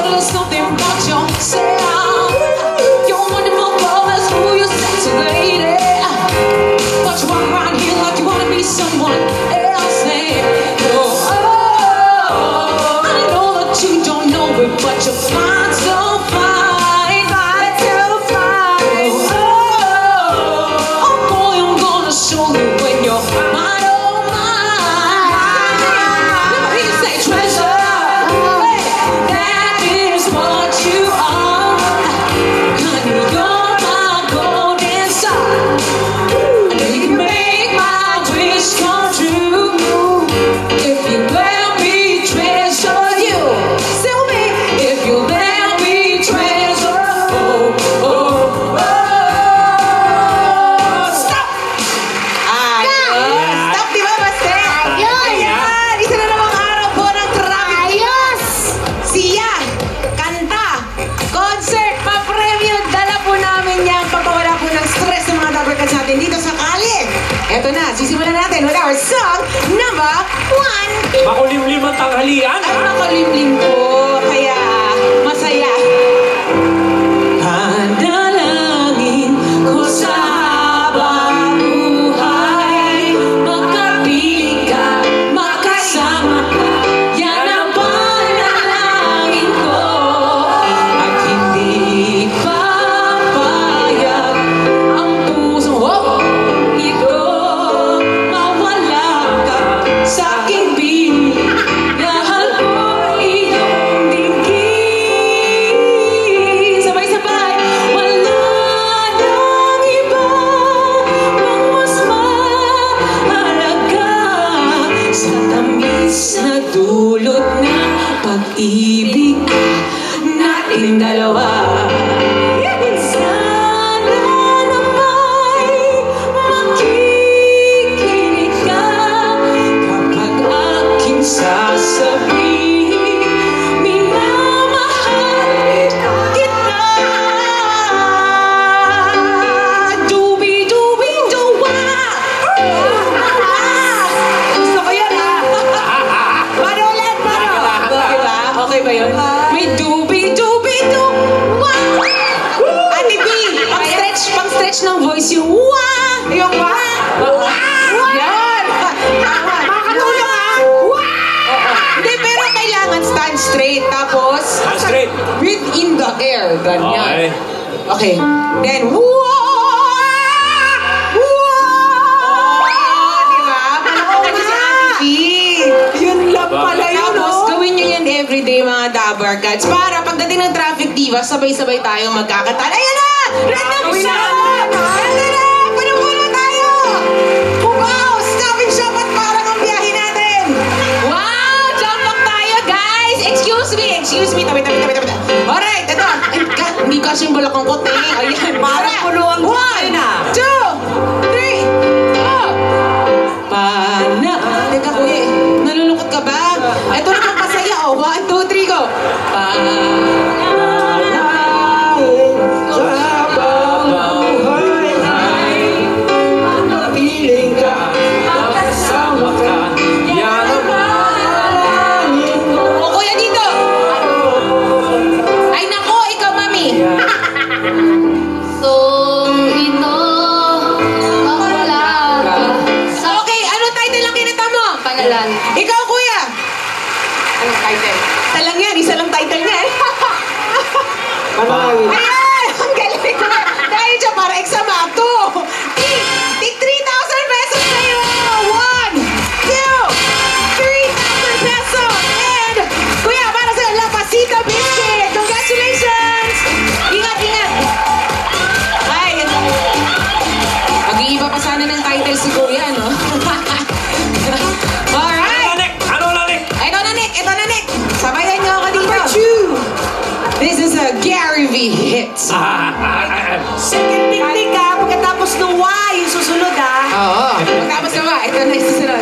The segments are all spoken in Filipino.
there's nothing but yourself. You're wonderful, girl, that's who you're sexy lady. But you walk around here like you wanna be someone else. I know that you don't know it, but you're fine, so fine, fine, so fine. Oh boy, I'm gonna show you when you're mine, oh mine. Let me hear you say treasure. Hey, that is what you are. Honey, you're my golden star. I know you can make my wish come true. If you let me treasure you, tell me if you let me treasure. Oh, oh, oh. Stop! Ayos! Stop, di ba, Baste? Ayan! Isa na namang araw po ng traffic. Ayos! Siya, kanta, concert, pa-premyo, dala po namin yan pagpawala po ng stress ng mga dabarkads natin dito sa kali. Eto na, sisimulan natin with our song number 1. Makulimlim ang tanghalian, Ay, makulimlim po, kaya masaya. Panalangin ko sa habang buhay, makapiling ka, makasama ka, yan ang panalangin ko. At hindi papayag ang puso ito, mawala ka sa aking piling. Mahal ko iyong dinggin. Sabay-sabay, wala nang iba pang mas mahalaga sa tamis na dulot ng pag-ibig nating dalawa. Sana na may makikinig ka kapag aking sasabihin, minamahal kita. Dubi-dubi-duwa. Gusto ko yan, ha? Paano ulit? Paano? Okay ba? Okay ba yun? May dubi-dubi-duwa. Ate B, pang-stretch ng voice yung wa. Yung wa. Yan. Makakatulong, ha? Hindi, pero kailangan stand straight. Tapos, straight. breathe in the air. Ganyan. Okay. Then, diba? Malakot na si Ate B. Yun lang pala yun, tapos, gawin nyo yan everyday, mga dabarkads. Para pagdating ng traffic diva, sabay-sabay tayo magkakatan. Ayan na! Red na shot! Red na! Puno-puno tayo! Wow! Stop and shop at parang ang biyahe natin! Wow! Jump up tayo, guys! Excuse me! Tabi. Alright, ito. Hindi kasi yung balakang kote. Ayan. Parang puno ang 1, 2, 3, 4. Pana. Teka, kuya. Nalulungkot ka ba? Ito naman pasaya, oh. 1, 2, 3, go. O, kuya, dito. Ay, nako, ikaw, mami. Song ito, mawala ka sa Okay, ano title ang kinita mo? panalan. Ikaw, kuya. Anong title? Isa lang yan, isa lang title niya eh. Panalangin. Ayan! Ang galing ko. Dahil dyan para exam ako. Tig 3,000 pesos sa'yo! 1, 2, 3,000 pesos! And, kuya, para sa La Pasita Biscuit! Congratulations! Ingat! Ay, mag-iiba pa sana ng title si kuya, no? Alright! Ano na, Nick? Ito na, Nick! Sabayan niyo ako dito. This is a Gary V hit. Second picnic, ha? Pagkatapos ng Y, yung susunod, ha? Oo. Magkapos na ba? Ito na yung susunod.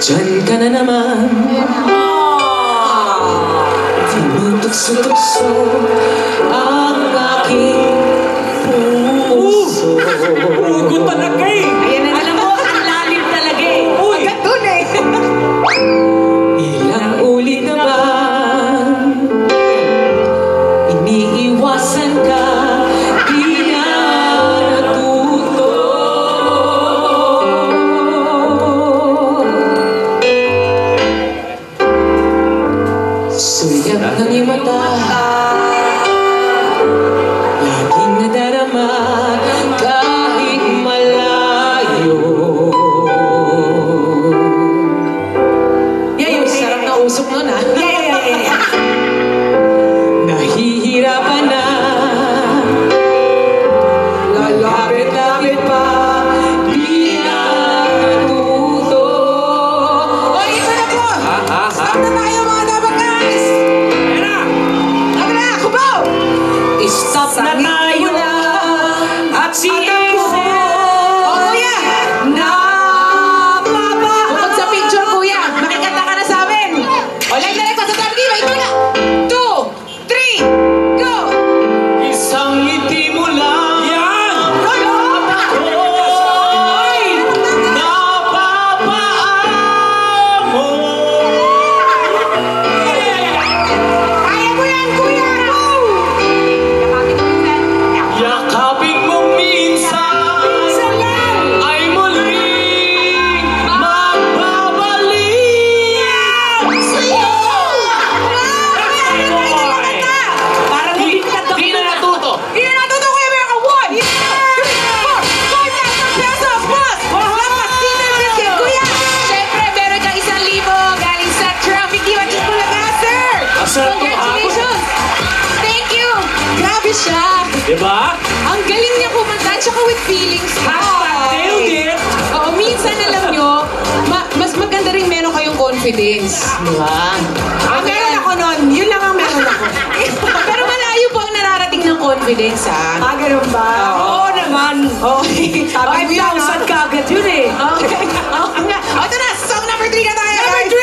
Diyan ka na naman. Tinutukso-tukso ang aking puso. Ugot talaga eh. Ayan na, alam mo, ang lalim talaga eh. Agad dun eh. ang iyong mata. Laging nadarama kahit malayo. Yung sarap na usok nun, ha? Nahihirapan na, lalapit-lapit pa, di na natuto. O, ito na po! Stop na tayo mga dabang guys! Tama na, kubaw! Stop na tayo na, at sinisip o kuya! Napapa! Bukod sa picture kuya, makikanta ka na sa amin! O, like na like pa sa tabi, di ba? Ito na! 2, 3, go! Isang ngiti mo lang. Yan! Napapaan mo. Kaya mo yan, kuya! Yakapin mo minsan ay muling magbabalik sa'yo. Parang Di na natuto. Di na natuto, kuya America. 1, 2, 3, 4, 5,000 pesos plus. Lapas Tinder Biscuit, kuya. Siyempre, meron kang 1,000 galing sa Traffic Diva Bulaga, sir. Congratulations. Thank you. Grabe siya. Diba? Ang galing niya kumanta, tsaka with feelings. Nailed it! Oo, minsan alam nyo, mas maganda rin meron kayong confidence. Diba? Meron ako nun. Yun lang ang meron ako. Pero malayo po ang nararating ng confidence, ha? Ganun ba? Oo naman. Okay. Sabi mo 5,000 kagad yun eh. Okay. Oo nga. O, ito na. Song number 3 na tayo. Number guys.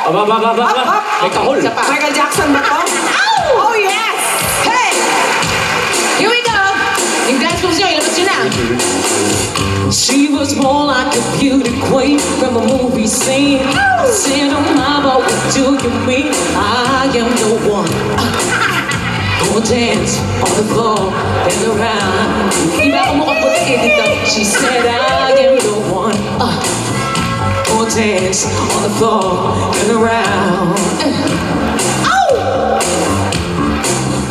3! Aba. May kahol. Isa pa. Michael Jackson ba to? Oh, yes! Hey! Here we go. Yung dance moves nyo, ilabas nyo na. She was more like a beauty queen from a movie scene. Said, oh mama, what do you mean? I am the one. Go dance on the floor and around. Di ba ako mukhang puti dito? She said, I am the one. Go dance on the floor and around.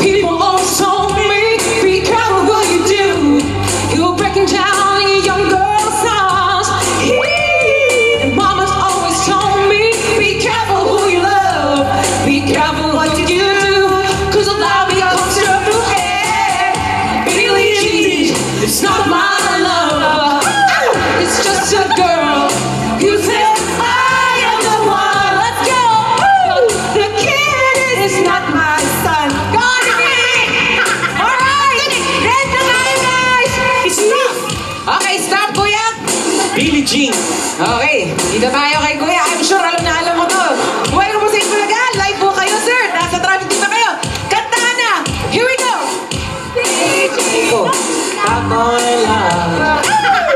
People always told me, be careful what you do. You're breaking down your young girl's house. And mama's always told me, be careful who you love. Be careful what you do. Cause a lot becomes your blue hair. Billie Jean, it's not my love. It's just a girl. You said I am the one. Let's go. The kid is not my son. God me. All right. Then the line, guys. Stop. Okay, stop, kuya. Billie Jean. Okay, dito tayo kay kuya. I'm sure alam na alam mo to. Welcome po sa Bulaga. Live po kayo, sir. Nasa traffic dito kayo. Kantahan na. Here we go. Not my love.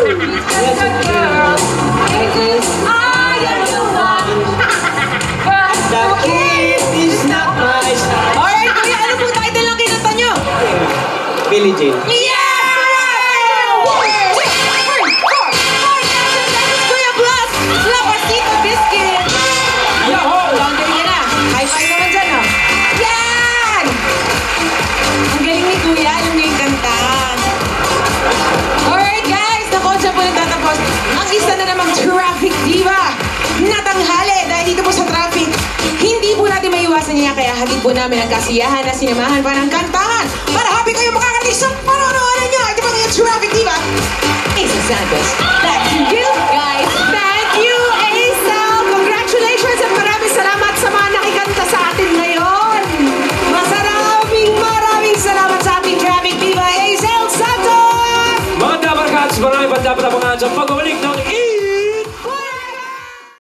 Just a girl. I am the one. The kid is not my son. Alright, kuya. Ano po title ng kinanta nyo? Billie Jean. Yeah! 1, 2, 3, 4, 5,000 pesos, kuya, plus Lapasito Biscuit. Laundry ka na. High five naman dyan, oh. Yan! Ang galing ni kuya. Alam niya yung kanta. Alright, guys. Naku, siya po nagtatapos. Ang isa na namang Traffic Diva. Natanghali dahil dito po sa traffic. Hindi po natin maiwasan niya, kaya hatid po namin ang kasiyahan na sinamahan pa ng kantahan para happy kayo makakarating sa panonood niyo. Ito po yung Traffic Diva. Isa Santos. Back to you, guys.